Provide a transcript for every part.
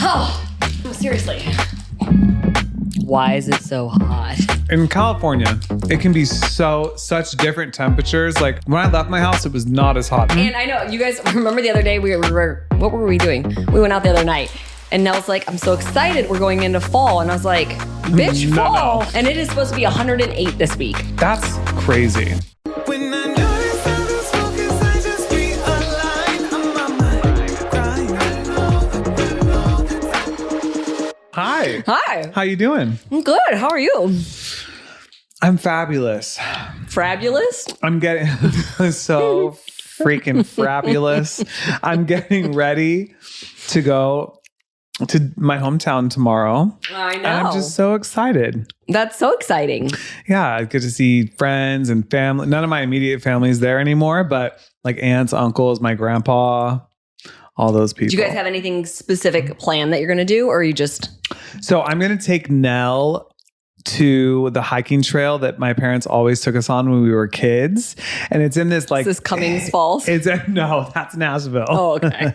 Oh, seriously. Why is it so hot? In California, it can be such different temperatures. Like when I left my house, it was not as hot. And I know, you guys remember the other day we were what were we doing? We went out the other night and Nell's like, I'm so excited we're going into fall. And I was like, bitch, fall. No. And it is supposed to be 108 this week. That's crazy. Hi. Hi. How you doing? I'm good. How are you? I'm fabulous. Fabulous? I'm getting so freaking fabulous. I'm getting ready to go to my hometown tomorrow. I know. And I'm just so excited. That's so exciting. Yeah, I get to see friends and family. None of my immediate family is there anymore, but like aunts, uncles, my grandpa, all those people. Do you guys have anything specific planned that you're going to do, or are you just... So I'm going to take Nell to the hiking trail that my parents always took us on when we were kids. And it's in this like... Is this Cummings Falls? No, that's Nashville. Oh, okay.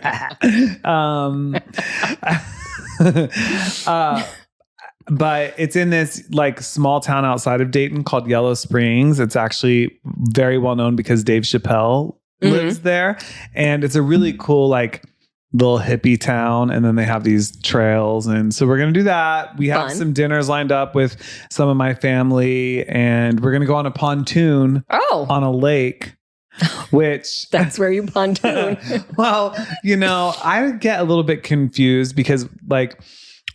But it's in this like small town outside of Dayton called Yellow Springs. It's actually very well known because Dave Chappelle lives there. And it's a really cool like little hippie town, and then they have these trails, and so we're gonna do that. We have some dinners lined up with some of my family, and we're gonna go on a pontoon on a lake, which that's where you pontoon. Well, you know, I get a little bit confused because like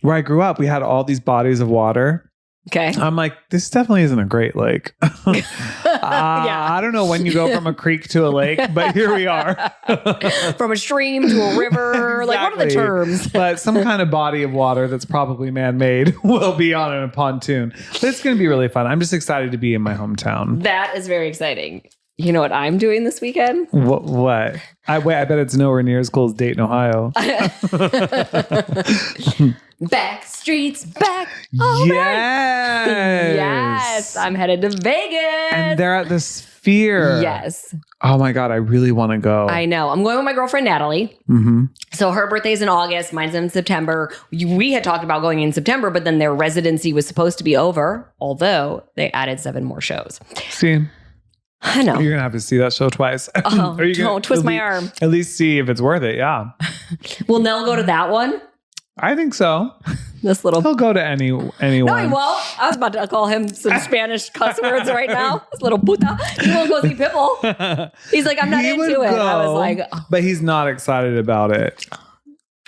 where I grew up, we had all these bodies of water. Okay. I'm like, this definitely isn't a great lake. I don't know when you go from a creek to a lake, but here we are. From a stream to a river. Exactly. Like, what are the terms? But some kind of body of water that's probably man-made will be on a pontoon. But it's going to be really fun. I'm just excited to be in my hometown. That is very exciting. You know what I'm doing this weekend? What? I bet it's nowhere near as cool as Dayton, Ohio. Back streets back. All yes. Right. Yes. I'm headed to Vegas. And they're at the Sphere. Yes. Oh my God. I really want to go. I know. I'm going with my girlfriend, Natalie. Mm-hmm. So her birthday's in August. Mine's in September. We had talked about going in September, but then their residency was supposed to be over, although they added 7 more shows. See? I know. You're going to have to see that show twice. Oh, don't twist my arm. At least see if it's worth it. Yeah. Will Nell go to that one? I think so. He'll go to anyone. No, he won't. I was about to call him some Spanish cuss words right now. This little puta. He won't go see Pitbull. He's like, I'm not into it. I was like, but he's not excited about it.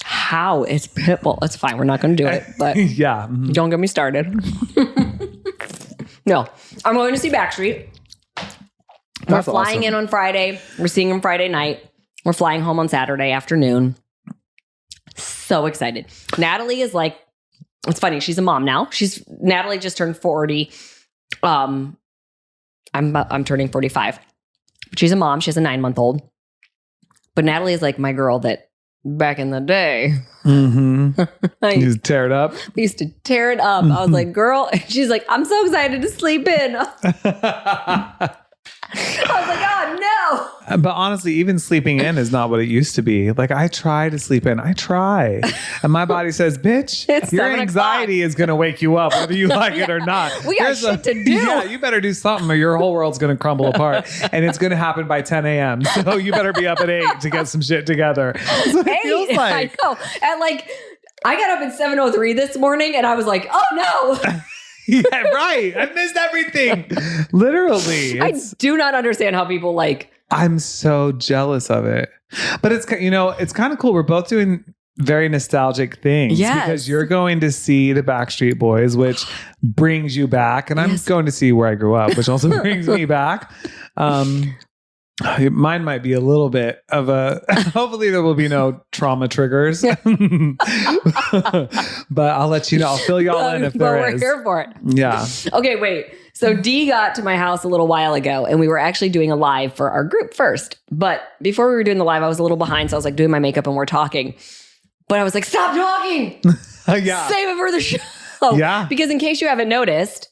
How? It's Pitbull. It's fine. We're not going to do it. But yeah, don't get me started. No, I'm going to see Backstreet. We're flying in on Friday. We're seeing him Friday night. We're flying home on Saturday afternoon. So excited. Natalie is like, it's funny. She's a mom now. Natalie just turned 40. I'm turning 45. She's a mom. She has a 9-month-old. But Natalie is like my girl that back in the day. Mm-hmm. You used to tear it up. We used to tear it up. I was like, girl. She's like, I'm so excited to sleep in. I was like, oh no. But honestly, even sleeping in is not what it used to be. Like I try to sleep in. I try. And my body says, bitch, your anxiety is going to wake you up whether you like it or not. We got shit to do. Yeah, you better do something or your whole world's going to crumble apart. And it's going to happen by 10 a.m. So you better be up at 8 to get some shit together. That's what it feels like. I know. And like, I got up at 7:03 this morning and I was like, oh no. Yeah, right. I missed everything. Literally. I do not understand how people like. I'm so jealous of it. But it's, it's kind of cool. We're both doing very nostalgic things. Yes. Because you're going to see the Backstreet Boys, which brings you back. And I'm going to see Where I Grew Up, which also brings me back. Mine might be a little bit of a, hopefully there will be no trauma triggers, but I'll let you know. I'll fill y'all in if there is. We're here for it. Yeah. Okay, wait. So Dee got to my house a little while ago and we were actually doing a live for our group first. But before we were doing the live, I was a little behind. So I was like doing my makeup and we're talking. But I was like, stop talking. Yeah. Save it for the show. Yeah. Because in case you haven't noticed,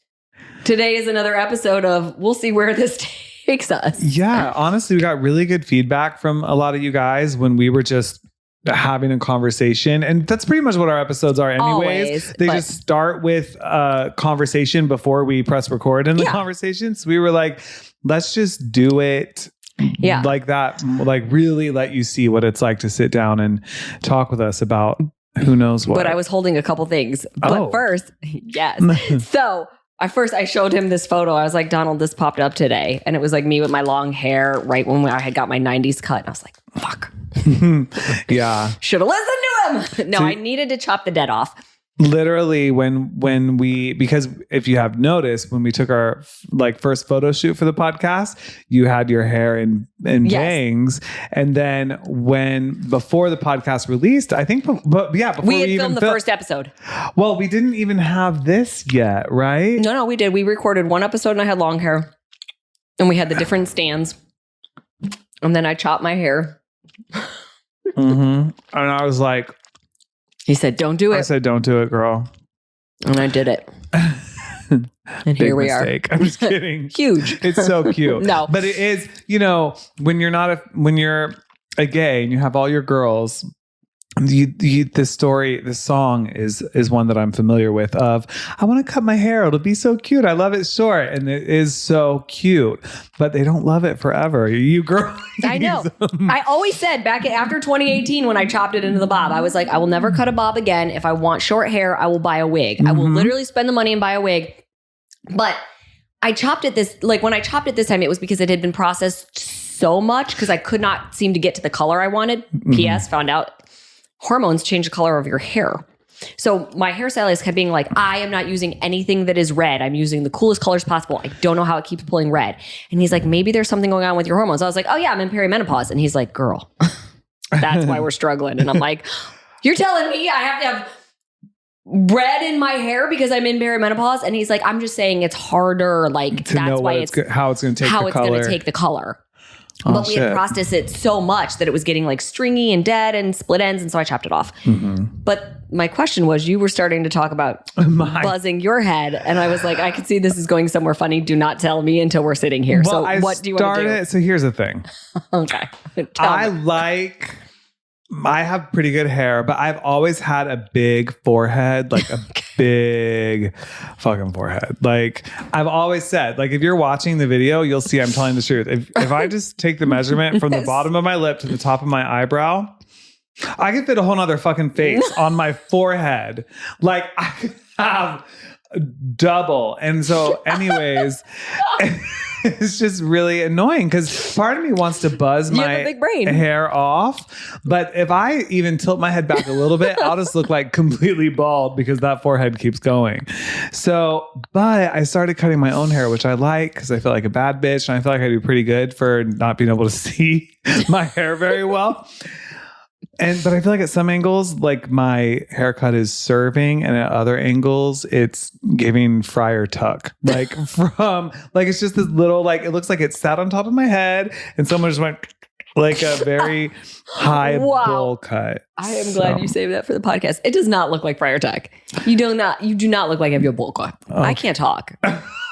today is another episode of We'll See Where This Takes Us. Yeah. Honestly, we got really good feedback from a lot of you guys when we were just having a conversation. And that's pretty much what our episodes are anyways. They just start with a conversation before we press record in the conversation. So we were like, let's just do it like that, like really let you see what it's like to sit down and talk with us about who knows what. But I was holding a couple things. But first, So I showed him this photo. I was like, Donald, this popped up today. And it was like me with my long hair right when I had got my 90s cut. And I was like, fuck. Yeah. Should have listened to him. No, I needed to chop the dead off. Literally when we, because if you have noticed, when we took our like first photo shoot for the podcast, you had your hair in bangs. And then before the podcast released, I think, before we had filmed the first episode. Well, we didn't even have this yet, right? No, we did. We recorded one episode and I had long hair and we had the different stands. And then I chopped my hair. And I was like, he said, don't do it. I said, don't do it, girl. And I did it. And here we are. I'm just kidding. Huge. It's so cute. No. But it is, when you're a gay and you have all your girls, this song is one that I'm familiar with of, I want to cut my hair. It'll be so cute. I love it short. And it is so cute, but they don't love it forever. You girl. I know. I always said after 2018, when I chopped it into the bob, I was like, I will never cut a bob again. If I want short hair, I will buy a wig. I will literally spend the money and buy a wig. But I chopped it when I chopped it this time, it was because it had been processed so much because I could not seem to get to the color I wanted. P.S. Found out hormones change the color of your hair. So my hairstylist kept being like, I am not using anything that is red. I'm using the coolest colors possible. I don't know how it keeps pulling red. And he's like, maybe there's something going on with your hormones. I was like, oh yeah, I'm in perimenopause. And he's like, girl, that's why we're struggling. And I'm like, you're telling me I have to have red in my hair because I'm in perimenopause? And he's like, I'm just saying it's harder. Like that's why how it's going to take the color. But we had processed it so much that it was getting like stringy and dead and split ends. And so I chopped it off. But my question was, you were starting to talk about buzzing your head. And I was like, I can see this is going somewhere funny. Do not tell me until we're sitting here. Well, so what do you want to do? So here's the thing. Okay. I have pretty good hair, but I've always had a big forehead, like a big fucking forehead. Like I've always said, like if you're watching the video, you'll see I'm telling the truth. If I just take the measurement from the bottom of my lip to the top of my eyebrow, I could fit a whole nother fucking face on my forehead. Like I could have double. And so anyways, it's just really annoying because part of me wants to buzz my big brain. Hair off. But if I even tilt my head back a little bit, I'll just look like completely bald because that forehead keeps going. So, but I started cutting my own hair, which I like because I feel like a bad bitch. And I feel like I do pretty good for not being able to see my hair very well. But I feel like at some angles, like my haircut is serving, and at other angles, it's giving Friar Tuck. Like it's just this little, like it looks like it sat on top of my head, and someone just went like a very high bowl cut. I am glad you saved that for the podcast. It does not look like Friar Tuck. You do not look like you have your bowl cut. Oh. I can't talk.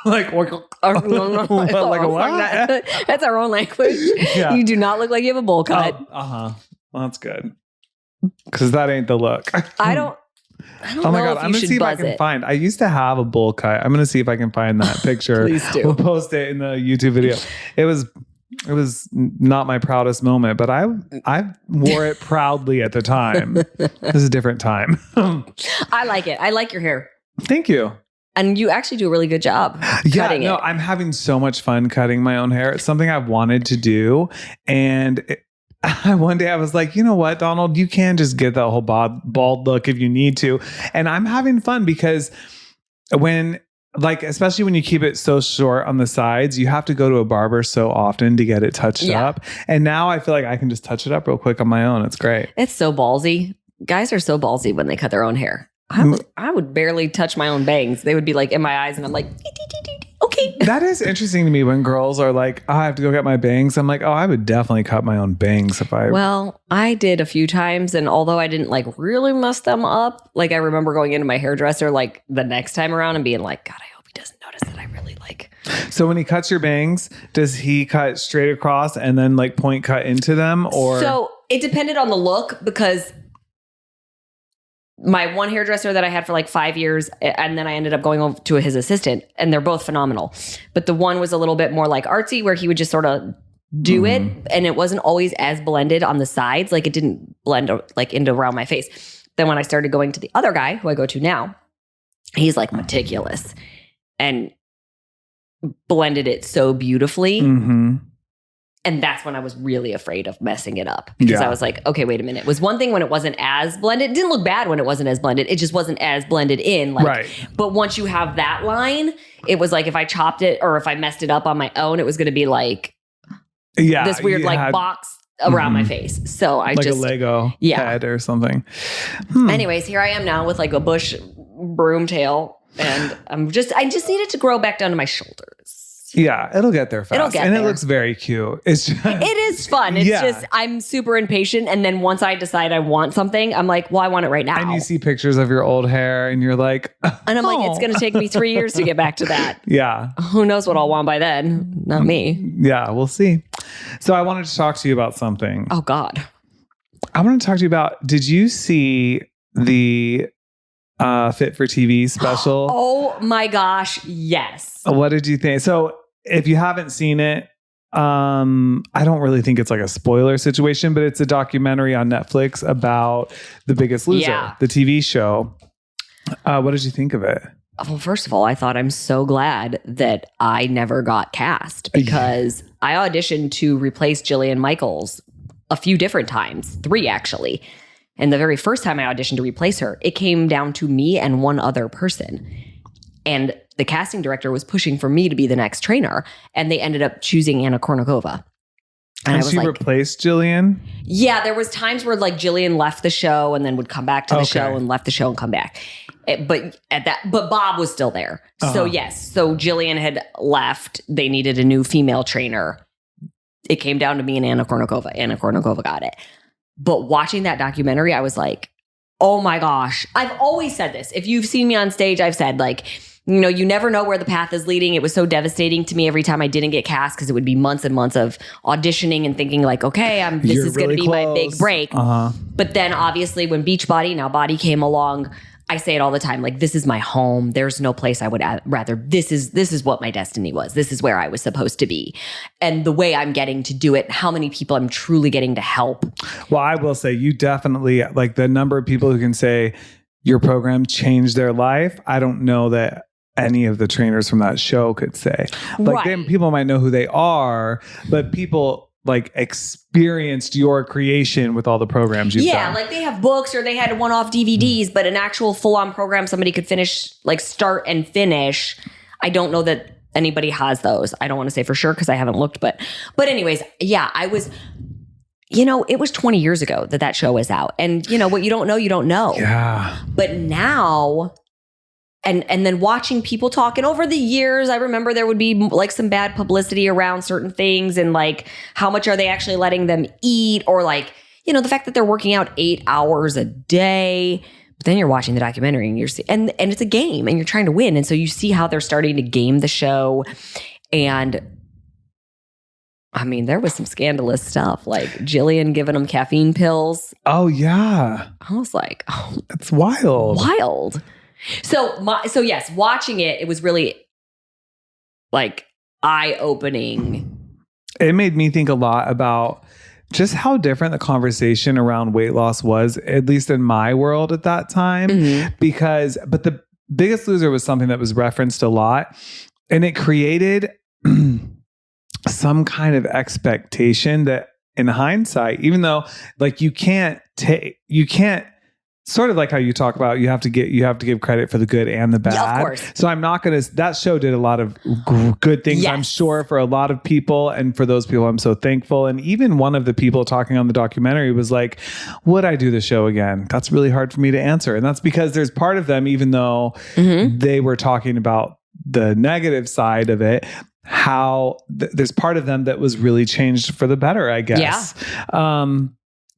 Like what? Like a what? That's our own language. Yeah. You do not look like you have a bowl cut. Well, that's good. Because that ain't the look. I don't oh my God. I'm going to see if I can find. I used to have a bowl cut. I'm going to see if I can find that picture. Please do. We'll post it in the YouTube video. It was not my proudest moment, but I wore it proudly at the time. This is a different time. I like it. I like your hair. Thank you. And you actually do a really good job cutting it. I'm having so much fun cutting my own hair. It's something I've wanted to do. And one day I was like, you know what, Donald, you can just get that whole bald look if you need to. And I'm having fun because especially when you keep it so short on the sides, you have to go to a barber so often to get it touched up. And now I feel like I can just touch it up real quick on my own. It's great. It's so ballsy. Guys are so ballsy when they cut their own hair. I would barely touch my own bangs. They would be like in my eyes and I'm like, okay. That is interesting to me when girls are like, oh, I have to go get my bangs. I'm like, oh, I would definitely cut my own bangs if I... Well, I did a few times. And although I didn't like really mess them up, like I remember going into my hairdresser like the next time around and being like, God, I hope he doesn't notice that I really like... So when he cuts your bangs, does he cut straight across and then like point cut into them? Or so it depended on the look, because my one hairdresser that I had for like 5 years, and then I ended up going over to his assistant, and they're both phenomenal. But the one was a little bit more like artsy, where he would just sort of do it, and it wasn't always as blended on the sides. Like it didn't blend like into around my face. Then when I started going to the other guy who I go to now, he's like meticulous and blended it so beautifully. Mm-hmm. And that's when I was really afraid of messing it up, because I was like, okay, wait a minute. It was one thing when it wasn't as blended. It didn't look bad when it wasn't as blended. It just wasn't as blended in. Like, right. But once you have that line, it was like if I chopped it or if I messed it up on my own, it was going to be like this weird like box around my face. So I like just a Lego head or something. Anyways, here I am now with like a bush broom tail, and I just need it to grow back down to my shoulders. Yeah, it'll get there fast. It looks very cute. It's just, it is fun. It's just, I'm super impatient. And then once I decide I want something, I'm like, well, I want it right now. And you see pictures of your old hair and you're like, and I'm like, it's going to take me 3 years to get back to that. Yeah. Who knows what I'll want by then? Not me. Yeah, we'll see. So I wanted to talk to you about something. Oh God. I want to talk to you about, did you see the Fit for TV special? Oh my gosh. Yes. What did you think? So if you haven't seen it, I don't really think it's like a spoiler situation, but it's a documentary on Netflix about The Biggest Loser, the TV show. What did you think of it? Well, first of all, I thought I'm so glad that I never got cast, because I auditioned to replace Jillian Michaels a few different times, 3 actually. And the very first time I auditioned to replace her, it came down to me and one other person. And the casting director was pushing for me to be the next trainer, and they ended up choosing Anna Kournikova. And she replaced Jillian? Yeah, there was times where like Jillian left the show and then would come back to the show, and left the show and come back. But Bob was still there. So yes, so Jillian had left. They needed a new female trainer. It came down to me and Anna Kournikova. Anna Kournikova got it. But watching that documentary, I was like, oh my gosh. I've always said this. If you've seen me on stage, I've said like, you know, you never know where the path is leading. It was so devastating to me every time I didn't get cast, because it would be months and months of auditioning and thinking like, okay, this is going to be my big break. But then obviously when Beachbody, now Body came along, I say it all the time, like, this is my home. There's no place I would rather. This is what my destiny was. This is where I was supposed to be. And the way I'm getting to do it, how many people I'm truly getting to help. Well, I will say you definitely, like the number of people who can say your program changed their life. I don't know that any of the trainers from that show could say. Like then people might know who they are, but people like experienced your creation with all the programs you've done. Yeah, like they have books or they had one-off DVDs, but an actual full-on program somebody could finish, like start and finish. I don't know that anybody has those. I don't want to say for sure because I haven't looked, but anyways, yeah, I was, you know, it was 20 years ago that show was out. And you know, what you don't know, you don't know. Yeah. But now, and then watching people talk, and over the years, I remember there would be like some bad publicity around certain things, and like how much are they actually letting them eat, or like, you know, the fact that they're working out 8 hours a day. But then you're watching the documentary and and it's a game and you're trying to win. And so you see how they're starting to game the show. And I mean, there was some scandalous stuff, like Jillian giving them caffeine pills. Oh yeah. I was like, oh, it's wild. Wild. So yes, watching it was really like eye-opening. It made me think a lot about just how different the conversation around weight loss was, at least in my world at that time. Mm-hmm. But The Biggest Loser was something that was referenced a lot, and it created some kind of expectation that in hindsight, even though like you can't sort of like how you talk about, you have to give credit for the good and the bad. Yeah, of course. So I'm not going to, that show did a lot of good things, yes. I'm sure, for a lot of people. And for those people, I'm so thankful. And even one of the people talking on the documentary was like, would I do the show again? That's really hard for me to answer. And that's because there's part of them, even though they were talking about the negative side of it, how there's part of them that was really changed for the better, I guess. Yeah.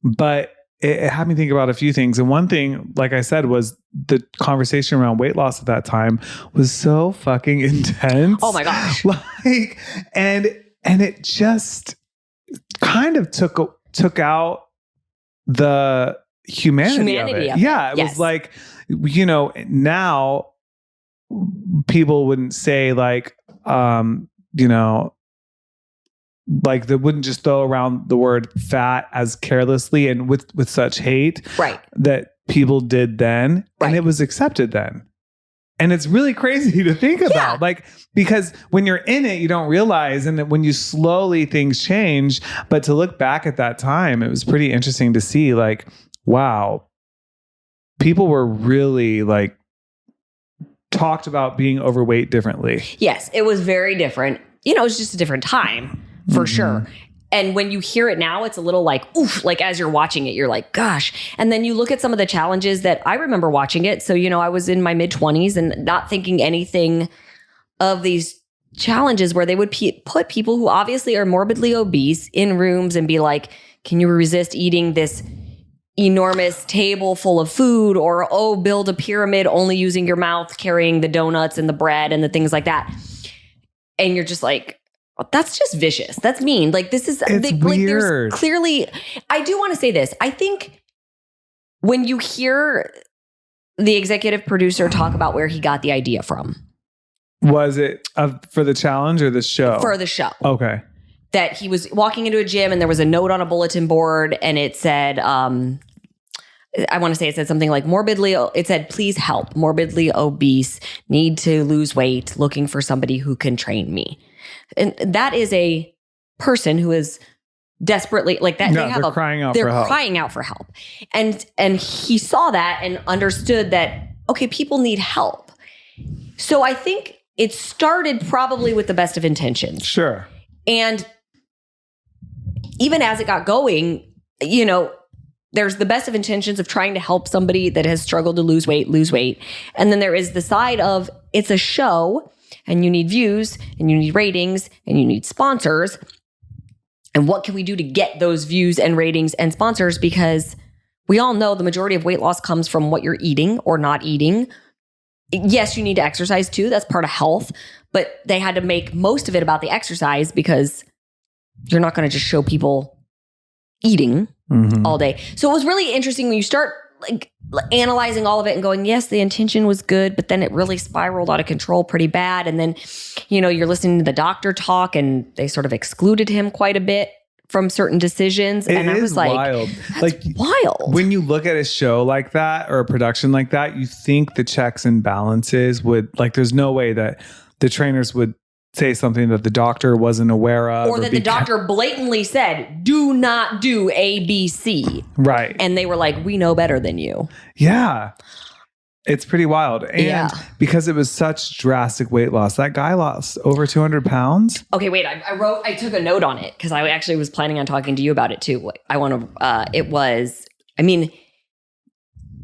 But it had me think about a few things. And one thing, like I said, was the conversation around weight loss at that time was so fucking intense. Oh my gosh. Like, and it just kind of took out the humanity of it. Yeah. It was like, now people wouldn't say like, like they wouldn't just throw around the word fat as carelessly and with such hate that people did then. And it was accepted then. And it's really crazy to think about, like, because when you're in it, you don't realize. And that when you slowly things change, but to look back at that time, it was pretty interesting to see like, wow, people were really like talked about being overweight differently. Yes, it was very different. It was just a different time for sure. And when you hear it now, it's a little like, oof, like as you're watching it, you're like, gosh. And then you look at some of the challenges that I remember watching it. So, I was in my mid-20s and not thinking anything of these challenges where they would put people who obviously are morbidly obese in rooms and be like, can you resist eating this enormous table full of food? Or, build a pyramid only using your mouth, carrying the donuts and the bread and the things like that. And you're just like, that's just vicious. That's mean. Like this is it's weird. Like there's clearly, I do want to say this. I think when you hear the executive producer talk about where he got the idea from. Was it for the challenge or the show? For the show. Okay. That he was walking into a gym and there was a note on a bulletin board and it said, I want to say it said something like it said, please help, morbidly obese, need to lose weight, looking for somebody who can train me. And that is a person who is desperately like that. No, they're crying out for help. And he saw that and understood that, okay, people need help. So I think it started probably with the best of intentions. Sure. And even as it got going, there's the best of intentions of trying to help somebody that has struggled to lose weight. And then there is the side of it's a show and you need views and you need ratings and you need sponsors. And what can we do to get those views and ratings and sponsors? Because we all know the majority of weight loss comes from what you're eating or not eating. Yes, you need to exercise too. That's part of health. But they had to make most of it about the exercise because you're not going to just show people eating all day. So it was really interesting when you start like analyzing all of it and going, yes, the intention was good, but then it really spiraled out of control pretty bad. And then, you're listening to the doctor talk and they sort of excluded him quite a bit from certain decisions. And I was like, wild. That's wild. When you look at a show like that or a production like that, you think the checks and balances would there's no way that the trainers would say something that the doctor wasn't aware of. Or that the doctor blatantly said, do not do A, B, C. Right. And they were like, we know better than you. Yeah. It's pretty wild. And because it was such drastic weight loss, that guy lost over 200 pounds. Okay, wait, I took a note on it because I actually was planning on talking to you about it too.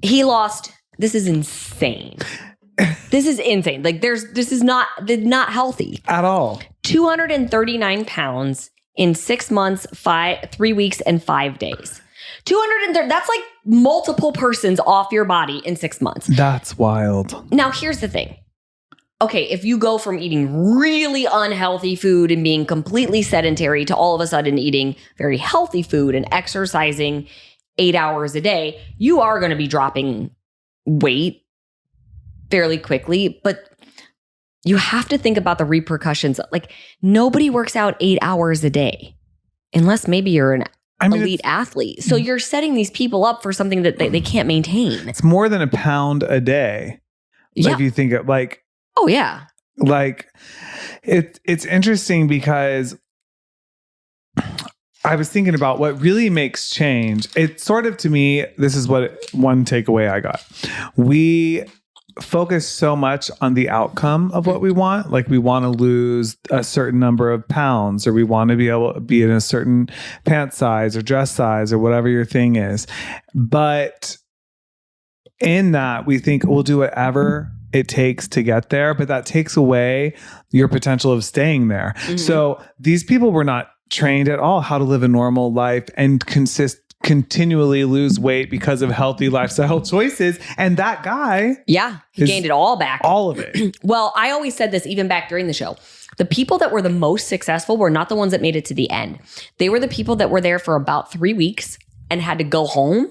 He lost, this is insane. This is insane. Like this is not healthy at all. 239 pounds in 6 months, 3 weeks and 5 days. 230. That's like multiple persons off your body in 6 months. That's wild. Now, here's the thing. Okay, if you go from eating really unhealthy food and being completely sedentary to all of a sudden eating very healthy food and exercising 8 hours a day, you are going to be dropping weight fairly quickly, but you have to think about the repercussions. Like nobody works out 8 hours a day unless maybe you're an elite athlete. So you're setting these people up for something that they can't maintain. It's more than a pound a day. Yeah. If you think of oh yeah. It's interesting because I was thinking about what really makes change. It's sort of, to me, this is one takeaway I got. We focus so much on the outcome of what we want. Like we want to lose a certain number of pounds, or we want to be able to be in a certain pant size or dress size or whatever your thing is. But in that, we think we'll do whatever it takes to get there, but that takes away your potential of staying there. Mm-hmm. So these people were not trained at all how to live a normal life and continually lose weight because of healthy lifestyle choices. And that guy, he gained it all back. All of it. Well, I always said this even back during the show. The people that were the most successful were not the ones that made it to the end. They were the people that were there for about 3 weeks and had to go home,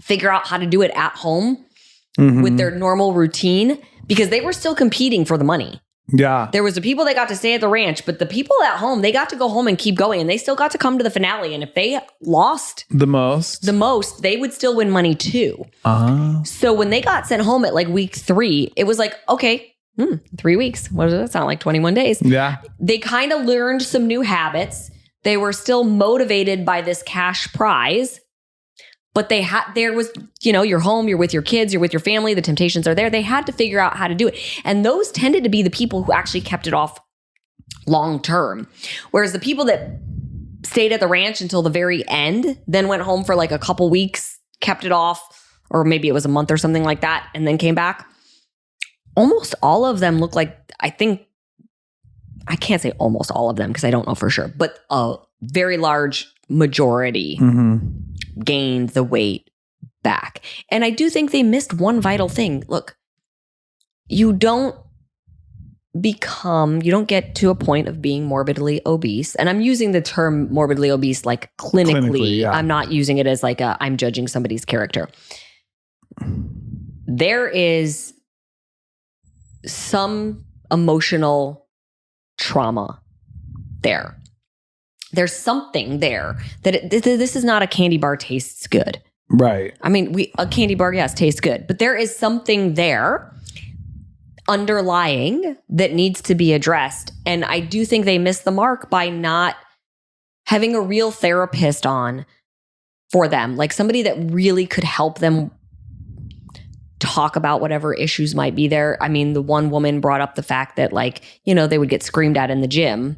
figure out how to do it at home Mm-hmm. with their normal routine, because they were still competing for the money. Yeah. There was the people that got to stay at the ranch, but the people at home, they got to go home and keep going, and they still got to come to the finale. And if they lost the most, they would still win money too. So when they got sent home at like week 3, it was like, okay, 3 weeks. What does that sound like? 21 days. Yeah. They kind of learned some new habits. They were still motivated by this cash prize, but there was, you're home, you're with your kids, you're with your family, the temptations are there. They had to figure out how to do it. And those tended to be the people who actually kept it off long term. Whereas the people that stayed at the ranch until the very end, then went home for like a couple weeks, kept it off, or maybe it was a month or something like that, and then came back. Almost all of them look like, I can't say almost all of them because I don't know for sure, but a very large majority gained the weight back. And I do think they missed one vital thing. Look, you don't get to a point of being morbidly obese. And I'm using the term morbidly obese like clinically. Yeah. I'm not using it as like I'm judging somebody's character. There is some emotional trauma there. There's something there that this is not a candy bar tastes good. Right. I mean, a candy bar, yes, tastes good, but there is something there underlying that needs to be addressed. And I do think they missed the mark by not having a real therapist on for them, like somebody that really could help them talk about whatever issues might be there. I mean, the one woman brought up the fact that they would get screamed at in the gym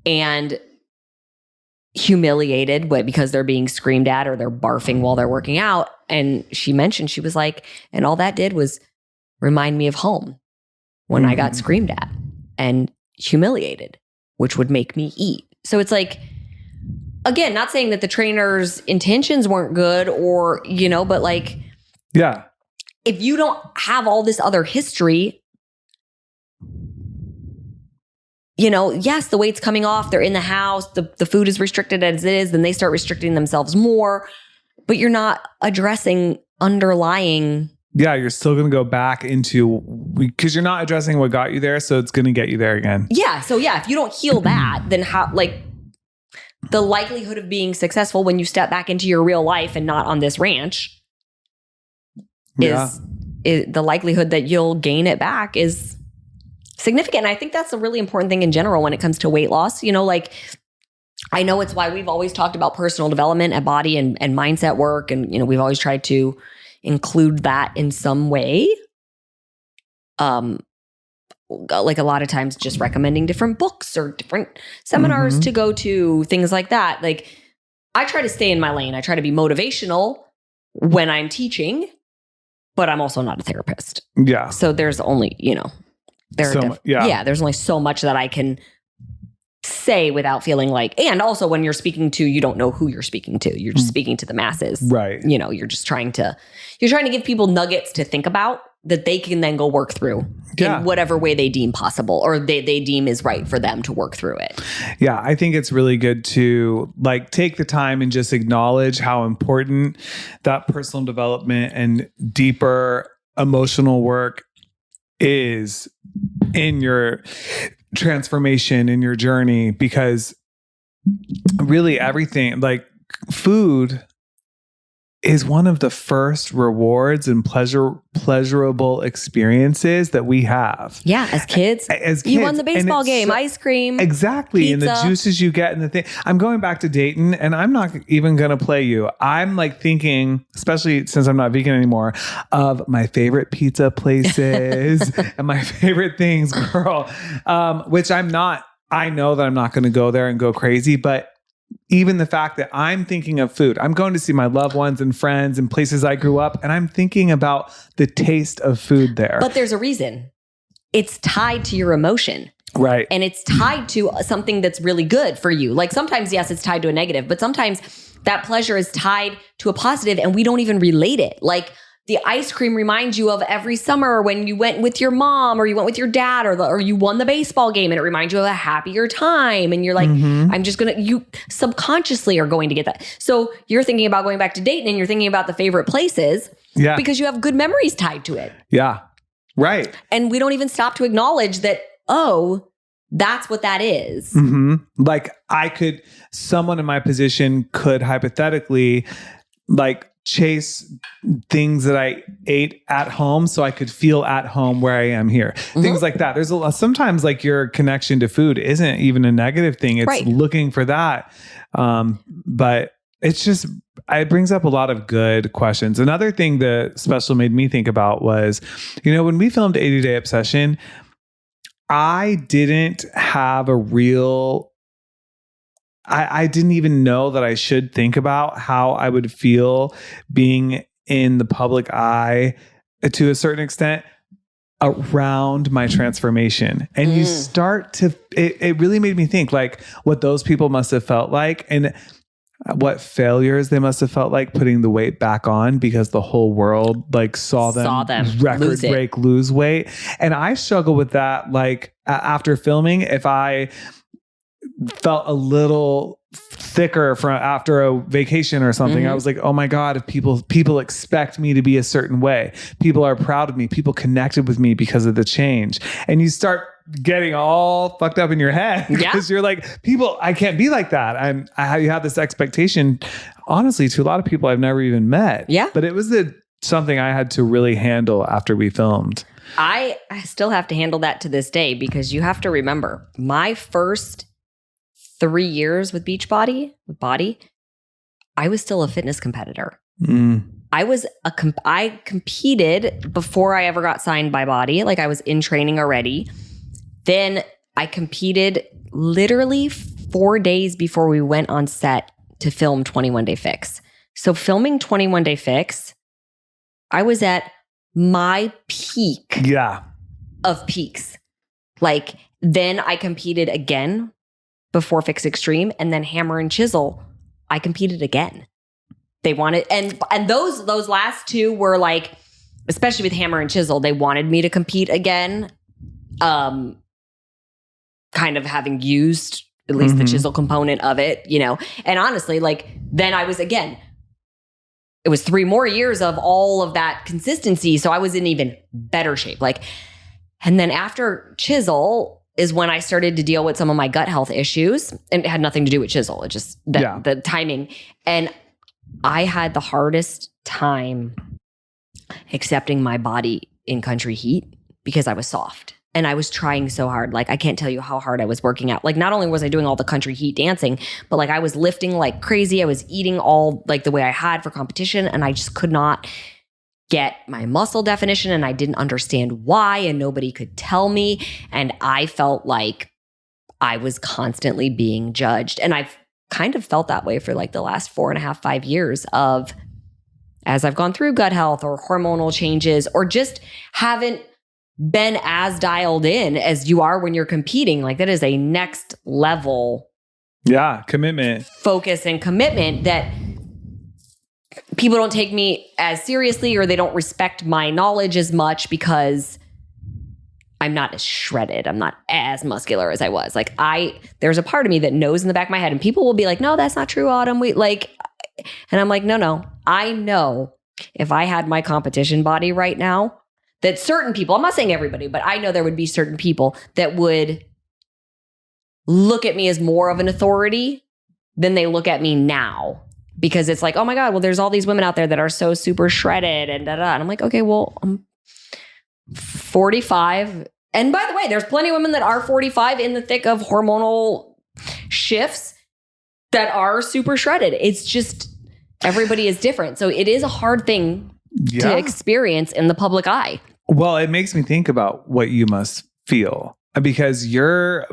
and humiliated because they're being screamed at or they're barfing while they're working out. And she mentioned, she was like, and all that did was remind me of home when I got screamed at and humiliated, which would make me eat. So it's like, again, not saying that the trainer's intentions weren't good or, but like, yeah, if you don't have all this other history, yes, the weight's coming off, they're in the house, the food is restricted as it is, then they start restricting themselves more, but you're not addressing underlying. Yeah, you're still going to go back into, because you're not addressing what got you there, so it's going to get you there again. Yeah, so if you don't heal that, then how, the likelihood of being successful when you step back into your real life and not on this ranch is the likelihood that you'll gain it back is significant. And I think that's a really important thing in general when it comes to weight loss. I know it's why we've always talked about personal development and body and mindset work. And, we've always tried to include that in some way. Like a lot of times just recommending different books or different seminars to go to, things like that. Like I try to stay in my lane. I try to be motivational when I'm teaching, but I'm also not a therapist. Yeah. So there's only, there's only so much that I can say without feeling like, and also when you're speaking to, you don't know who you're speaking to. You're just speaking to the masses. Right. You're just trying to give people nuggets to think about that they can then go work through in whatever way they deem possible or they deem is right for them to work through it. Yeah, I think it's really good to take the time and just acknowledge how important that personal development and deeper emotional work is in your transformation, in your journey, because really everything, food is one of the first rewards and pleasurable experiences that we have. Yeah, as kids. You won the baseball game, ice cream. Exactly. Pizza. And the juices you get and the thing. I'm going back to Dayton and I'm not even going to play you. I'm thinking, especially since I'm not vegan anymore, of my favorite pizza places and my favorite things, girl, which I know that I'm not going to go there and go crazy, but even the fact that I'm thinking of food, I'm going to see my loved ones and friends and places I grew up, and I'm thinking about the taste of food there. But there's a reason. It's tied to your emotion. Right. And it's tied to something that's really good for you. Sometimes, yes, it's tied to a negative, but sometimes that pleasure is tied to a positive and we don't even relate it. the ice cream reminds you of every summer when you went with your mom or you went with your dad or you won the baseball game and it reminds you of a happier time. And you're like, you subconsciously are going to get that. So you're thinking about going back to Dayton and you're thinking about the favorite places because you have good memories tied to it. Yeah. Right. And we don't even stop to acknowledge that, that's what that is. Like someone in my position could hypothetically like chase things that I ate at home so I could feel at home where I am here. Things like that. There's sometimes like your connection to food isn't even a negative thing. It's looking for that. But it's just, it brings up a lot of good questions. Another thing the special made me think about was, when we filmed 80 Day Obsession, I didn't have a real, I didn't even know that I should think about how I would feel being in the public eye to a certain extent around my transformation. And you start to, it really made me think like what those people must have felt like and what failures they must have felt like putting the weight back on because the whole world like saw them record break, lose weight. And I struggle with that. Like after filming, if I felt a little thicker after a vacation or something, I was like, oh my God, if people expect me to be a certain way, people are proud of me, people connected with me because of the change. And you start getting all fucked up in your head because you're like, people, I can't be like that. You have this expectation, honestly, to a lot of people I've never even met. Yeah. But it was something I had to really handle after we filmed. I still have to handle that to this day because you have to remember my first 3 years with Beachbody, I was still a fitness competitor. I competed before I ever got signed by Body. Like I was in training already. Then I competed literally 4 days before we went on set to film 21 Day Fix. So filming 21 Day Fix, I was at my peak of peaks. Like then I competed again before Fix Extreme, and then Hammer and Chisel, I competed again. They wanted, and those last two were like, especially with Hammer and Chisel, they wanted me to compete again. Kind of having used at least the chisel component of it, and honestly, like then I was again, it was 3 more years of all of that consistency. So I was in even better shape. Like, and then after Chisel is when I started to deal with some of my gut health issues, and it had nothing to do with Chisel. It just the timing. And I had the hardest time accepting my body in country heat because I was soft. And I was trying so hard. Like, I can't tell you how hard I was working out. Like, not only was I doing all the country heat dancing, but like I was lifting like crazy. I was eating all like the way I had for competition. And I just could not get my muscle definition. And I didn't understand why. And nobody could tell me. And I felt like I was constantly being judged. And I've kind of felt that way for like the last 4.5, 5 years of as I've gone through gut health or hormonal changes or just haven't been as dialed in as you are when you're competing. Like that is a next level commitment, focus and commitment that people don't take me as seriously or they don't respect my knowledge as much because I'm not as shredded. I'm not as muscular as I was. Like there's a part of me that knows in the back of my head and people will be like, no, that's not true, Autumn. And I'm like, no, I know if I had my competition body right now, that certain people, I'm not saying everybody, but I know there would be certain people that would look at me as more of an authority than they look at me now. Because it's like, oh my God, well, there's all these women out there that are so super shredded and da-da. And I'm like, okay, well, I'm 45. And by the way, there's plenty of women that are 45 in the thick of hormonal shifts that are super shredded. It's just, everybody is different. So it is a hard thing to experience in the public eye. Well, it makes me think about what you must feel because you're,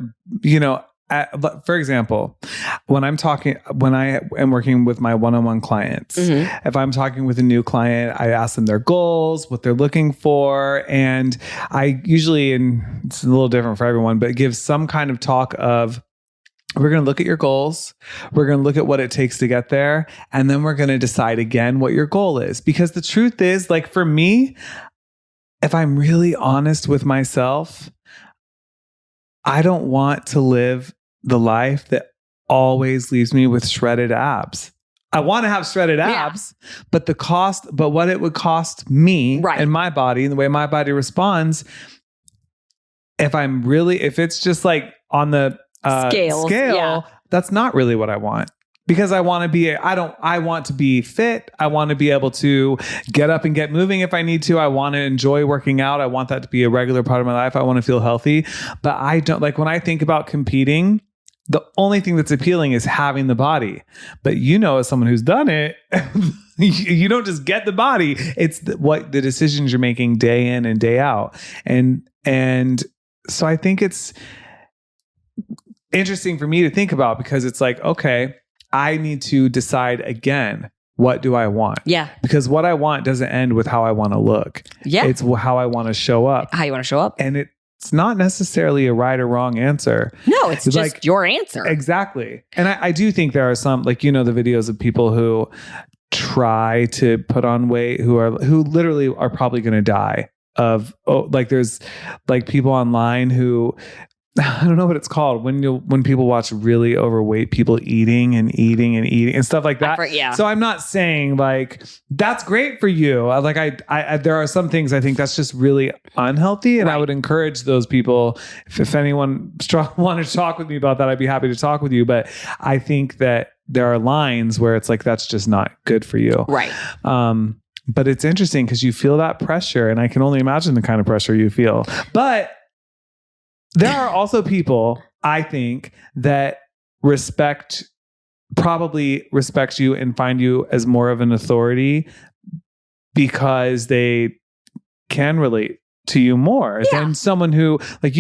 for example, when I am working with my one-on-one clients, if I'm talking with a new client, I ask them their goals, what they're looking for. And I usually, and it's a little different for everyone, but give some kind of talk of we're going to look at your goals. We're going to look at what it takes to get there. And then we're going to decide again what your goal is. Because the truth is, like for me, if I'm really honest with myself, I don't want to live the life that always leaves me with shredded abs. I want to have shredded abs, but what it would cost me and my body and the way my body responds, if it's just like on the scale, that's not really what I want. Because I want to be fit. I want to be able to get up and get moving if I need to. I want to enjoy working out. I want that to be a regular part of my life. I want to feel healthy. But I don't, like when I think about competing, the only thing that's appealing is having the body. But as someone who's done it, you don't just get the body. It's the decisions you're making day in and day out. And so I think it's interesting for me to think about, because it's like, okay, I need to decide again, what do I want? Yeah. Because what I want doesn't end with how I want to look. Yeah. It's how I want to show up. How you want to show up. And it's not necessarily a right or wrong answer. No, it's just like your answer. Exactly. And I do think there are some, like, the videos of people who try to put on weight who literally are probably going to die there's like people online who, I don't know what it's called when people watch really overweight people eating and stuff like that. So I'm not saying like that's great for you. Like I there are some things I think that's just really unhealthy, and I would encourage those people. If anyone wanted to talk with me about that, I'd be happy to talk with you. But I think that there are lines where it's like that's just not good for you. Right. But it's interesting because you feel that pressure, and I can only imagine the kind of pressure you feel. But there are also people, I think, that probably respect you and find you as more of an authority because they can relate to you more than someone who, like,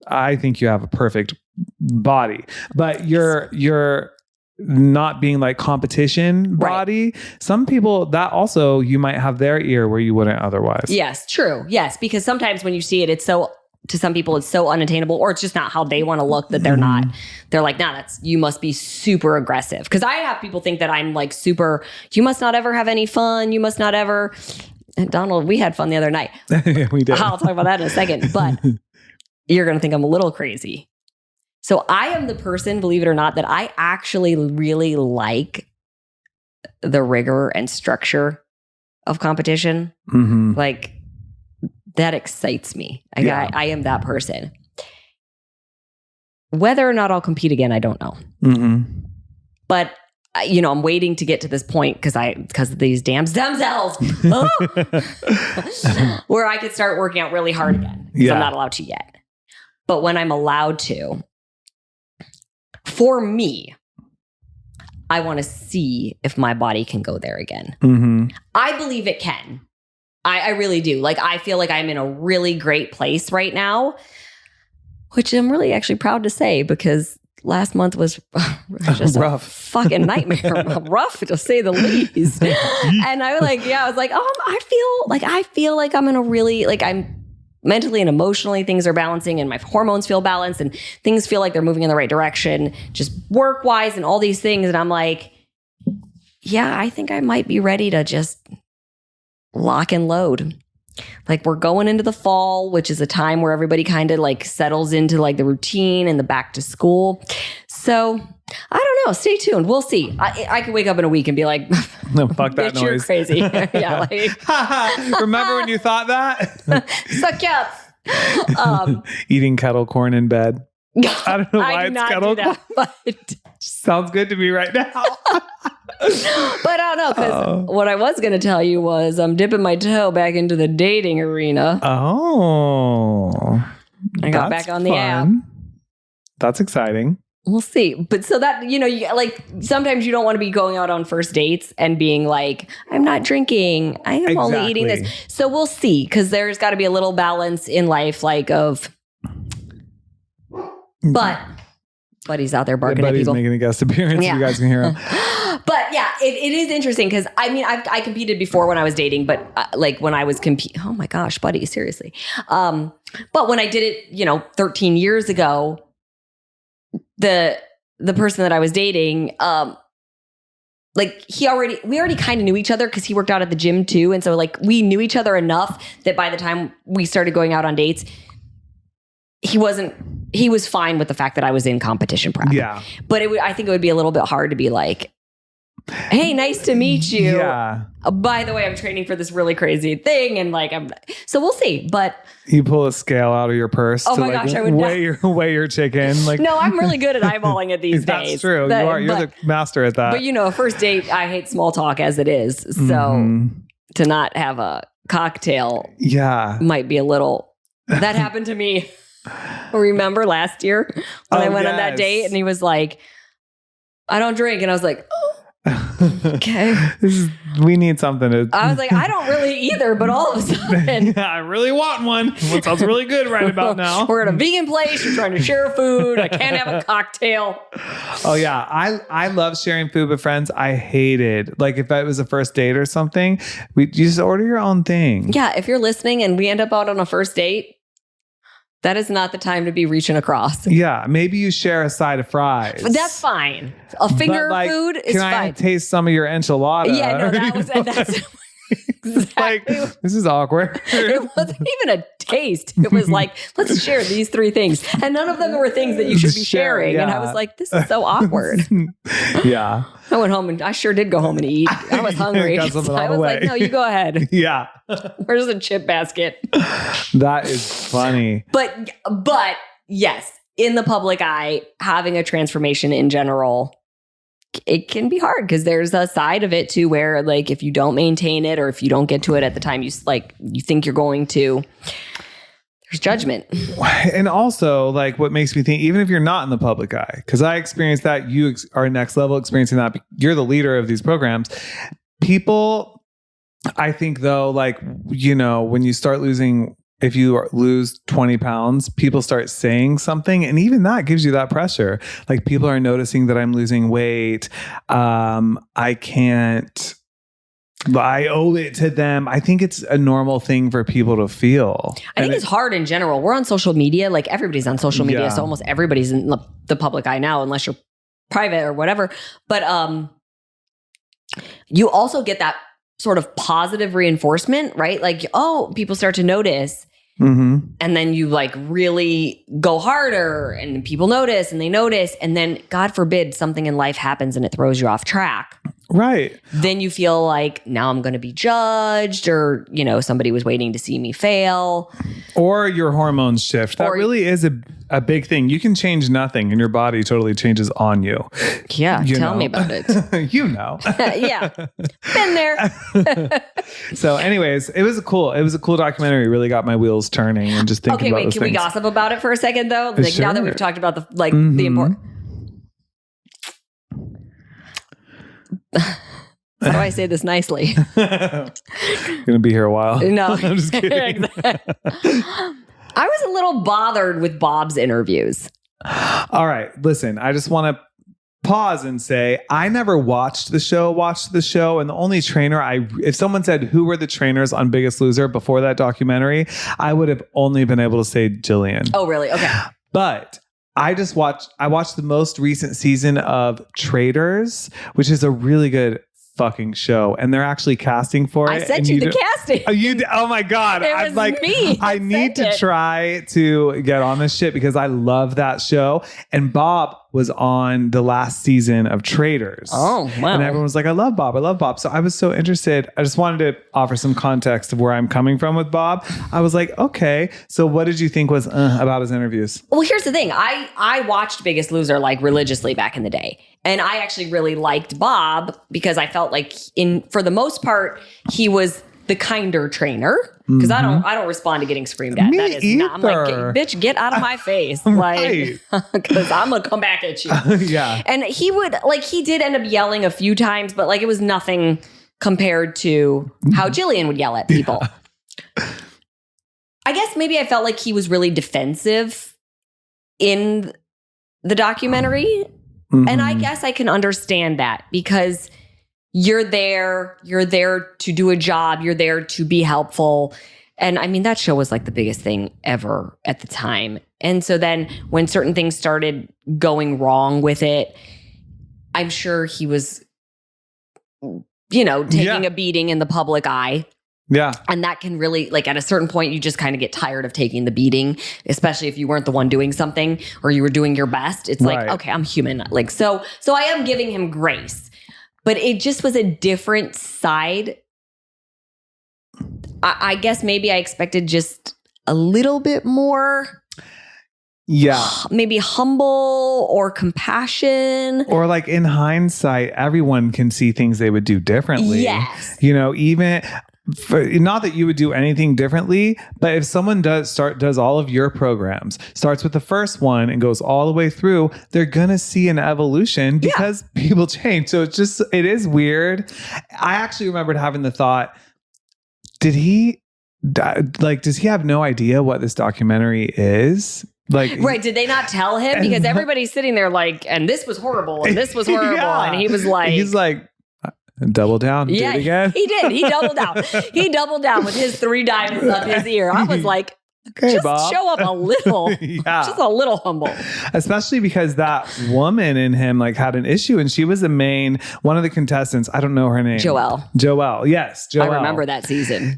I think you have a perfect body, but you're not being like competition body. Some people that also, you might have their ear where you wouldn't otherwise. Yes, true. Yes, because sometimes when you see it, to some people, it's so unattainable, or it's just not how they want to look that they're not. They're like, nah, you must be super aggressive. Because I have people think that I'm like super, you must not ever have any fun. You must not ever. And Donald, we had fun the other night. Yeah, we did. I'll talk about that in a second. But you're going to think I'm a little crazy. So I am the person, believe it or not, that I actually really like the rigor and structure of competition. Mm-hmm. Like, that excites me. I am that person. Whether or not I'll compete again, I don't know. Mm-hmm. But I'm waiting to get to this point because of these damn stem cells, where I could start working out really hard again. I'm not allowed to yet. But when I'm allowed to, for me, I want to see if my body can go there again. Mm-hmm. I believe it can. I really do. Like, I feel like I'm in a really great place right now, which I'm really actually proud to say, because last month was just rough. A fucking nightmare. Rough, to say the least. And I was like, I feel like I'm in a really, like, I'm mentally and emotionally, things are balancing, and my hormones feel balanced, and things feel like they're moving in the right direction, just work-wise and all these things. And I'm like, yeah, I think I might be ready to just lock and load. Like, we're going into the fall, which is a time where everybody kind of like settles into like the routine and the back to school. So I don't know. Stay tuned. We'll see. I could wake up in a week and be like, no, fuck that noise. You're crazy. Yeah. Like, remember when you thought that? Suck up. Eating kettle corn in bed. I don't know why it's kettle corn. But sounds good to me right now. But I don't know, because what I was going to tell you was I'm dipping my toe back into the dating arena. Oh. I got back on the app. That's exciting. We'll see. But so that, you like, sometimes you don't want to be going out on first dates and being like, I'm not drinking. I am only eating this. So we'll see, because there's got to be a little balance in life, like but Buddy's out there barking at people. Buddy's making a guest appearance. Yeah. You guys can hear him. But yeah, it is interesting, because I mean, I competed before when I was dating, but like when I was oh my gosh, Buddy, seriously. But when I did it, 13 years ago, the person that I was dating, like we already kind of knew each other because he worked out at the gym too. And so like we knew each other enough that by the time we started going out on dates, he was fine with the fact that I was in competition prep. Yeah. But I think it would be a little bit hard to be like, hey, nice to meet you. Yeah. By the way, I'm training for this really crazy thing. And like, so we'll see. But you pull a scale out of your purse to gosh, I would weigh your chicken. Like, no, I'm really good at eyeballing it these days. That's true. You're the master at that. But a first date, I hate small talk as it is. So to not have a cocktail might be a little, that happened to me. Remember last year when I went on that date and he was like, I don't drink. And I was like, okay. We need something I was like, I don't really either, but all of a sudden. I really want one. It sounds really good right about now. We're at a vegan place. We're trying to share food. I can't have a cocktail. Oh, yeah. I love sharing food with friends. I hated, like, if it was a first date or something, you just order your own thing. Yeah. If you're listening and we end up out on a first date, that is not the time to be reaching across. Yeah, maybe you share a side of fries. But that's fine. A finger food is fine. Can I taste some of your enchilada? Yeah, no, that's exactly. Like, this is awkward. It wasn't even a taste. It was like, let's share these 3 things. And none of them were things that you should be sharing. Yeah. And I was like, this is so awkward. Yeah. I went home and I sure did go home and eat. I was hungry. So I was like, no, you go ahead. Yeah. Where's the chip basket? That is funny. But yes, in the public eye, having a transformation in general, it can be hard because there's a side of it too where like if you don't maintain it or if you don't get to it at the time you think you're going to, there's judgment. And also like what makes me think, even if you're not in the public eye, because I experienced that, you are next level experiencing that, you're the leader of these programs. People, I think though, like, when you start losing, if you lose 20 pounds, people start saying something. And even that gives you that pressure. Like people are noticing that I'm losing weight. I owe it to them. I think it's a normal thing for people to feel. I think it's hard in general. We're on social media. Like everybody's on social media. So almost everybody's in the public eye now, unless you're private or whatever. But you also get that sort of positive reinforcement, right? Like, oh, people start to notice. Mm-hmm. And then you like really go harder and people notice and they notice. And then God forbid something in life happens and it throws you off track. Right. Then you feel like now I'm going to be judged or, somebody was waiting to see me fail. Or your hormones shift. That really is a big thing. You can change nothing and your body totally changes on you. Yeah. Tell me about it. Yeah. Been there. So anyways, it was a cool documentary. It really got my wheels turning and just thinking about those things. Can we gossip about it for a second though? Like sure. Now that we've talked about the important. How do I say this nicely? Gonna be here a while. No, I'm just kidding. I was a little bothered with Bob's interviews. All right, listen, I just want to pause and say I never watched the show, and the only trainer if someone said who were the trainers on Biggest Loser before that documentary, I would have only been able to say Jillian. Oh, really? Okay. But I watched the most recent season of Traitors, which is a really good fucking show, and they're actually casting for it. I sent you the casting. Oh my God. It was like me. I need to try to get on this shit because I love that show. And Bob was on the last season of Traitors. Oh, wow. And everyone was like, I love Bob. So I was so interested. I just wanted to offer some context of where I'm coming from with Bob. I was like, okay. So what did you think was about his interviews? Well, here's the thing. I watched Biggest Loser like religiously back in the day. And I actually really liked Bob because I felt like for the most part, he was the kinder trainer. Because I don't respond to getting screamed at. Me that is either. not. I'm like, bitch, get out of my face. Like, because I'm gonna come back at you. Yeah. And he did end up yelling a few times, but like it was nothing compared to how Jillian would yell at people. Yeah. I guess maybe I felt like he was really defensive in the documentary. Mm-hmm. And I guess I can understand that because you're there to do a job. You're there to be helpful. And I mean, that show was like the biggest thing ever at the time. And so then when certain things started going wrong with it, I'm sure he was, taking a beating in the public eye. Yeah. And that can really, like, at a certain point, you just kind of get tired of taking the beating, especially if you weren't the one doing something or you were doing your best. It's like, okay, I'm human. Like, so I am giving him grace, but it just was a different side. I guess maybe I expected just a little bit more. Yeah. Maybe humble or compassion. Or like in hindsight, everyone can see things they would do differently. Yes. Even not that you would do anything differently, but if someone does all of your programs, starts with the first one and goes all the way through, they're going to see an evolution because people change. So it is weird. I actually remembered having the thought, does he have no idea what this documentary is? Like, right. Did they not tell him? Because everybody's sitting there like, and this was horrible and this was horrible. And he's like, double down. Yeah, do it again. He did. He doubled down. He doubled down with his 3 diamonds up his ear. I was like, okay, just Bob. show up a little, just a little humble. Especially because that woman in him like had an issue, and she was one of the contestants. I don't know her name. Joelle. Yes, Joelle. I remember that season.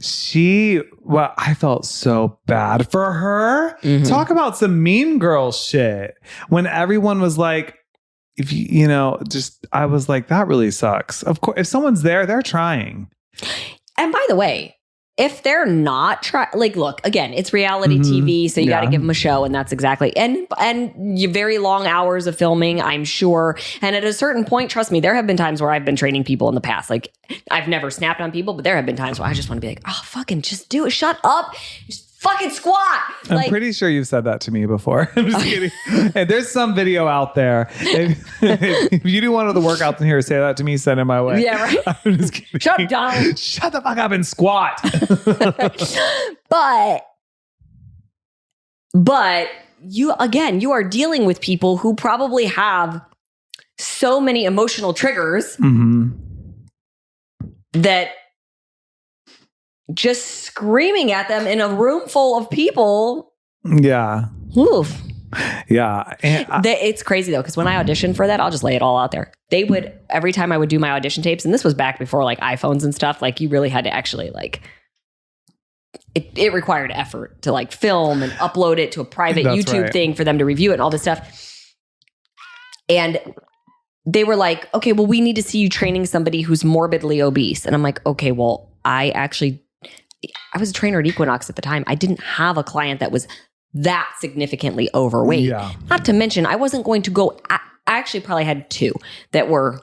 I felt so bad for her. Mm-hmm. Talk about some mean girl shit. When everyone was like, I was like, that really sucks. Of course, if someone's there, they're trying. And by the way, if they're not look, again, it's reality TV, so you got to give them a show, and that's exactly, and you very long hours of filming, I'm sure. And at a certain point, trust me, there have been times where I've been training people in the past. Like, I've never snapped on people, but there have been times where I just want to be like, oh, fucking just do it. Shut up. Just fucking squat. I'm pretty sure you've said that to me before. I'm just kidding. And there's some video out there. If you do one of the workouts in here, say that to me, send it my way. Yeah, right. I'm just kidding. Shut up, Donald. Shut the fuck up and squat. But you are dealing with people who probably have so many emotional triggers that just screaming at them in a room full of people. Yeah. Oof. Yeah. And it's crazy though, because when I auditioned for that, I'll just lay it all out there. They would, every time I would do my audition tapes, and this was back before like iPhones and stuff, like you really had to actually like, it required effort to like film and upload it to a private YouTube thing for them to review it and all this stuff. And they were like, okay, well, we need to see you training somebody who's morbidly obese. And I'm like, okay, well, I was a trainer at Equinox at the time. I didn't have a client that was that significantly overweight. Yeah. Not to mention, I wasn't going to go. I actually probably had 2 that were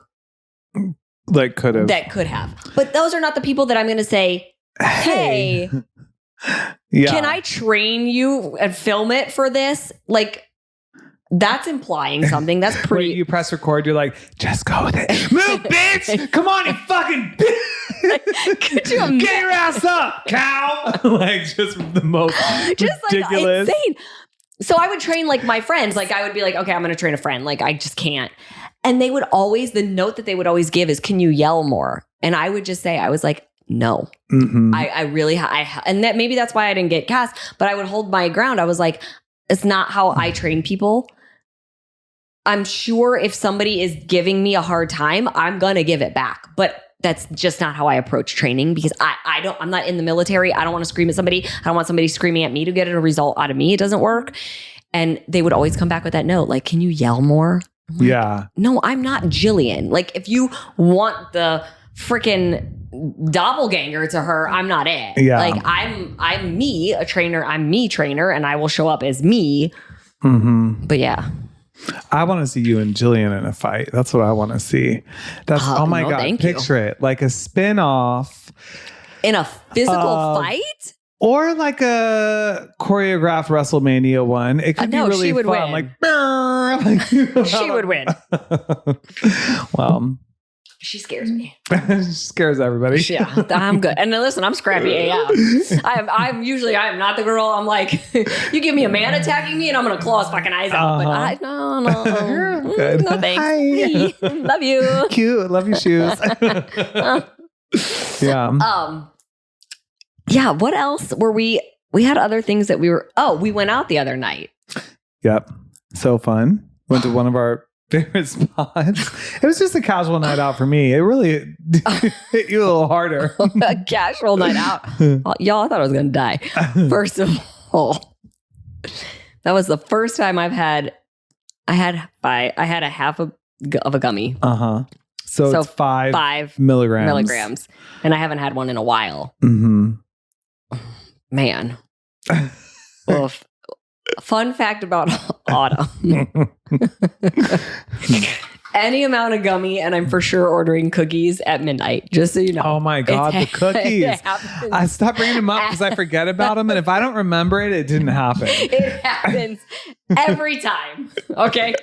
like could have. But those are not the people that I'm going to say, hey, can I train you and film it for this? Like, that's implying something. That's pretty. Wait, you press record. You're like, just go with it. Move, bitch! Come on, you fucking bitch! Could you imagine? Get your ass up, cow! Like, just the most ridiculous. Like, insane. So I would train like my friends. Like, I would be like, okay, I'm going to train a friend. Like, I just can't. And they would always, the note that they would always give is, can you yell more? And I would just say, I was like, no. Mm-hmm. I really, and that maybe that's why I didn't get cast, but I would hold my ground. I was like, it's not how I train people. I'm sure if somebody is giving me a hard time, I'm going to give it back. But that's just not how I approach training, because I'm not in the military. I don't want to scream at somebody. I don't want somebody screaming at me to get a result out of me. It doesn't work. And they would always come back with that note. Like, can you yell more? Like, yeah. No, I'm not Jillian. Like, if you want the freaking doppelganger to her, I'm not it. Yeah. Like, I'm me, a trainer. I'm me trainer, and I will show up as me. Mm-hmm. But yeah. I want to see you and Jillian in a fight. That's what I want to see. That's oh my God. Picture it like a spin-off in a physical fight, or like a choreographed WrestleMania one. It could be really she would fun. Win. Like she would win. Well, she scares me. She scares everybody. Yeah, I'm good. And then listen, I'm scrappy AF. I'm not the girl. I'm like, you give me a man attacking me and I'm going to claw his fucking eyes out. But no. Good. No thanks. Hi. Love you. Cute. Love your shoes. Yeah. Yeah. What else were we had other things that we went out the other night. Yep. So fun. Went to one of our favorite spots. It was just a casual night out for me. It really hit you a little harder. A casual night out. Y'all, I thought I was going to die. First of all, that was the first time I had a half of a gummy. Uh-huh. So it's 5 milligrams. And I haven't had one in a while. Mm-hmm. Man. Well, fun fact about autumn. Any amount of gummy, and I'm for sure ordering cookies at midnight, just so you know. Oh my God, the cookies. I stopped bringing them up because I forget about them. And if I don't remember it, it didn't happen. It happens every time. Okay.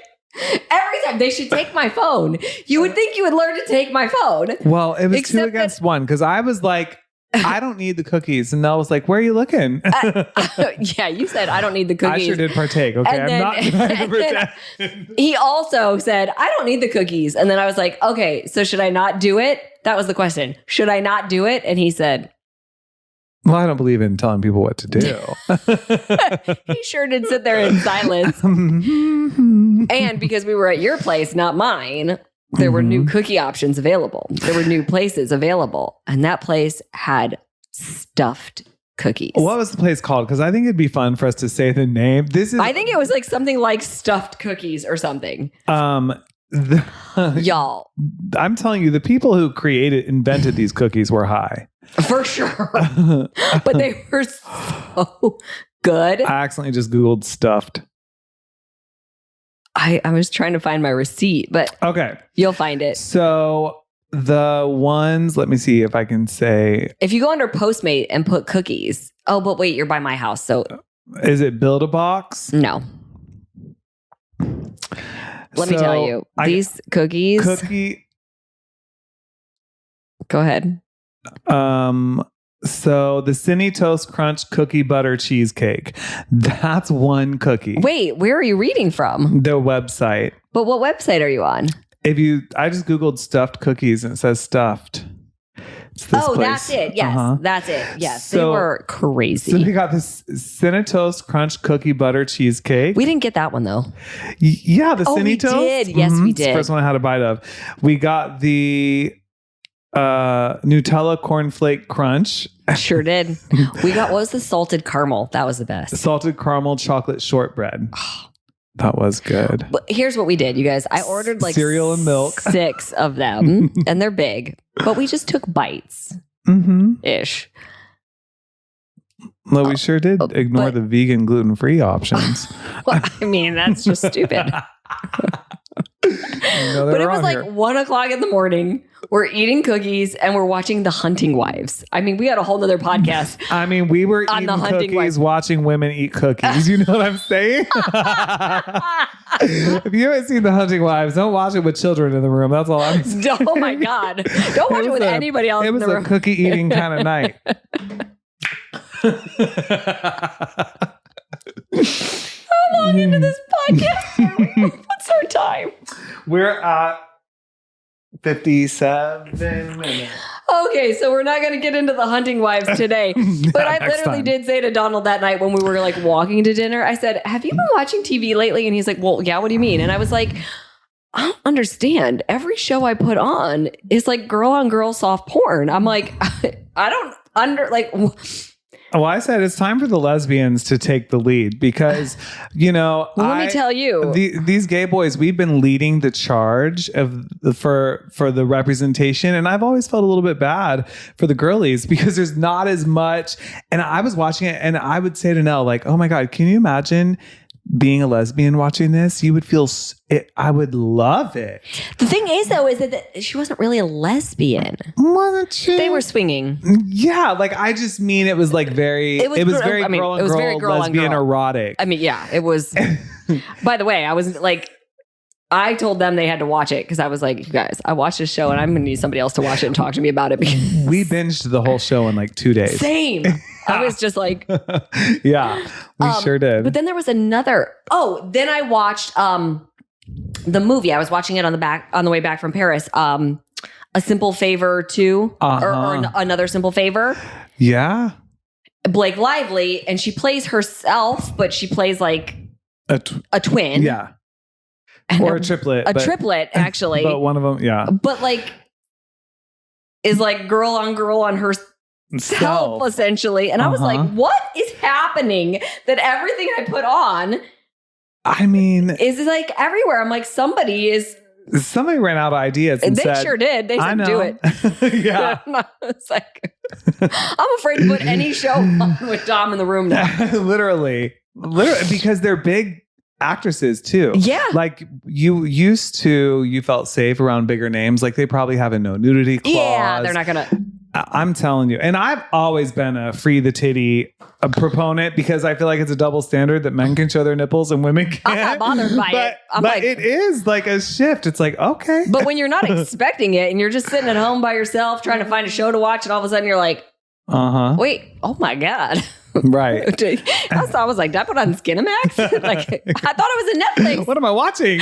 Every time. They should take my phone. You would think you would learn to take my phone. Well, it was 2 against 1 because I was like, I don't need the cookies. And Nell was like, where are you looking? Yeah, you said, I don't need the cookies. I sure did partake. Okay, I'm not trying to pretend. He also said, I don't need the cookies. And then I was like, okay, so should I not do it? That was the question. Should I not do it? And he said, well, I don't believe in telling people what to do. He sure did sit there in silence. And because we were at your place, not mine, there were new cookie options available. There were new places available. And that place had stuffed cookies. What was the place called? Because I think it'd be fun for us to say the name. I think it was like something like stuffed cookies or something. Y'all. I'm telling you, the people who invented these cookies were high. For sure. But they were so good. I accidentally just Googled stuffed. I was trying to find my receipt, but okay, you'll find it. So the ones, let me see if I can say. If you go under Postmate and put cookies. Oh, but wait, you're by my house. So is it Build-A-Box? No. Let me tell you, these cookies. Go ahead. So the Cinny Toast Crunch Cookie Butter Cheesecake. That's one cookie. Wait, where are you reading from? The website. But what website are you on? I just Googled stuffed cookies and it says stuffed. It's this place. That's it. Yes, that's it. Yes, so, they were crazy. So we got this Cinny Toast Crunch Cookie Butter Cheesecake. We didn't get that one though. Yeah, the Cinny Toast. We did. Yes, we did. It's the first one I had a bite of. We got the Nutella Cornflake Crunch. Sure did. We got, what was the salted caramel? That was the best. Salted caramel chocolate shortbread. That was good. But here's what we did, you guys. I ordered like cereal and milk. 6 of them, and they're big, but we just took bites ish. Well, we sure did ignore the vegan gluten-free options. Well, I mean, that's just stupid. But it was like 1 o'clock in the morning. We're eating cookies and we're watching The Hunting Wives. I mean, we had a whole nother podcast. I mean, we were eating cookies, watching women eat cookies. You know what I'm saying? If you haven't seen The Hunting Wives, don't watch it with children in the room. That's all I'm saying. Oh my God. Don't watch it with anybody else in the room. It was a cookie eating kind of night. How long into this podcast are we? What's our time? We're at 57 minutes. Okay, so we're not going to get into The Hunting Wives today. But I literally did say to Donald that night when we were like walking to dinner, I said, have you been watching TV lately? And he's like, well, yeah, what do you mean? And I was like, I don't understand. Every show I put on is like girl on girl soft porn. I'm like, I don't Well, I said it's time for the lesbians to take the lead because, you know, let me tell you, these gay boys, we've been leading the charge for the representation. And I've always felt a little bit bad for the girlies because there's not as much. And I was watching it and I would say to Nell, like, oh my God, can you imagine being a lesbian watching this? You would feel it. I would love it. The thing is, though, is that she wasn't really a lesbian. Wasn't she? They were swinging. Yeah, like I just mean it was like very. It was very girl on girl, lesbian erotic. I mean, yeah, it was. By the way, I was like, I told them they had to watch it because I was like, you guys, I watched this show and I'm going to need somebody else to watch it and talk to me about it. Because we binged the whole show in like 2 days. Same. I was just like, yeah, we sure did. But then there was another. Oh, then I watched the movie. I was watching it on the way back from Paris. A Simple Favor 2 or Another Simple Favor. Yeah. Blake Lively, and she plays herself, but she plays like a twin. Yeah. Or a triplet. A triplet, actually. But one of them, yeah. But like, is like girl on herself, essentially. And I was like, what is happening that everything I put on is like everywhere? I'm like, somebody ran out of ideas. And they said, sure did. They said, do it. Yeah. It's like, I'm afraid to put any show on with Dom in the room now. Literally, because they're big actresses too. Yeah. Like you felt safe around bigger names. Like they probably have a no nudity clause. Yeah, they're not going to. I'm telling you. And I've always been a free the titty proponent because I feel like it's a double standard that men can show their nipples and women can't. I'm not bothered by it. But it is like a shift. It's like, okay. But when you're not expecting it and you're just sitting at home by yourself trying to find a show to watch and all of a sudden you're like, wait, oh my God. Right. I was like, did I put on Skinamax? Like, I thought it was a Netflix. What am I watching?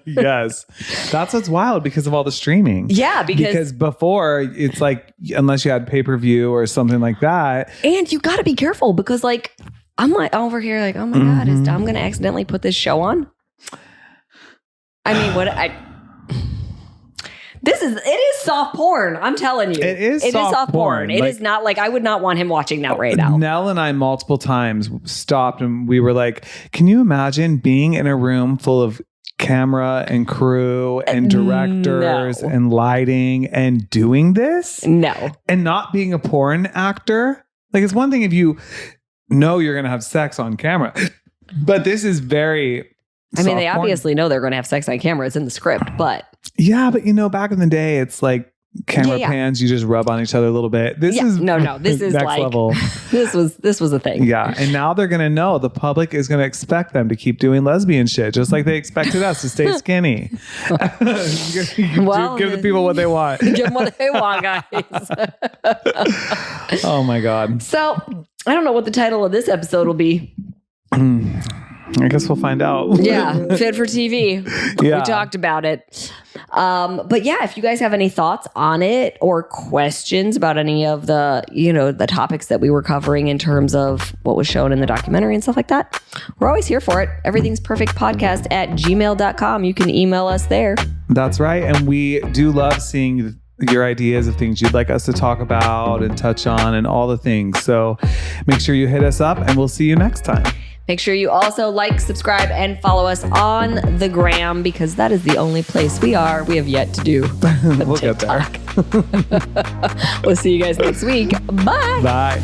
Yes. That's what's wild because of all the streaming. Yeah. Because before it's like, unless you had pay-per-view or something like that. And you got to be careful because like, I'm like over here like, oh my God, is Dom going to accidentally put this show on? I mean, it is soft porn. I'm telling you. It is soft porn. It is not like, I would not want him watching that right now. Nell and I multiple times stopped and we were like, can you imagine being in a room full of camera and crew and directors and lighting and doing this? No. And not being a porn actor? Like it's one thing if you know you're going to have sex on camera, but this is very... I mean, they obviously know they're going to have sex on camera. It's in the script, but... Yeah, but back in the day, it's like camera pans, you just rub on each other a little bit. This is this is next like, level. This was a thing. Yeah, and now they're going to know. The public is going to expect them to keep doing lesbian shit, just like they expected us to stay skinny. Well, give the people what they want. Give them what they want, guys. Oh my God. So, I don't know what the title of this episode will be. I guess we'll find out. Yeah, fit for TV. Yeah. We talked about it. But yeah, if you guys have any thoughts on it or questions about any of the, the topics that we were covering in terms of what was shown in the documentary and stuff like that, we're always here for it. Everything's perfect podcast at gmail.com. You can email us there. That's right. And we do love seeing your ideas of things you'd like us to talk about and touch on and all the things. So make sure you hit us up and we'll see you next time. Make sure you also like, subscribe, and follow us on the gram because that is the only place we are. We have yet to do we'll TikTok. Get there. We'll see you guys next week. Bye. Bye.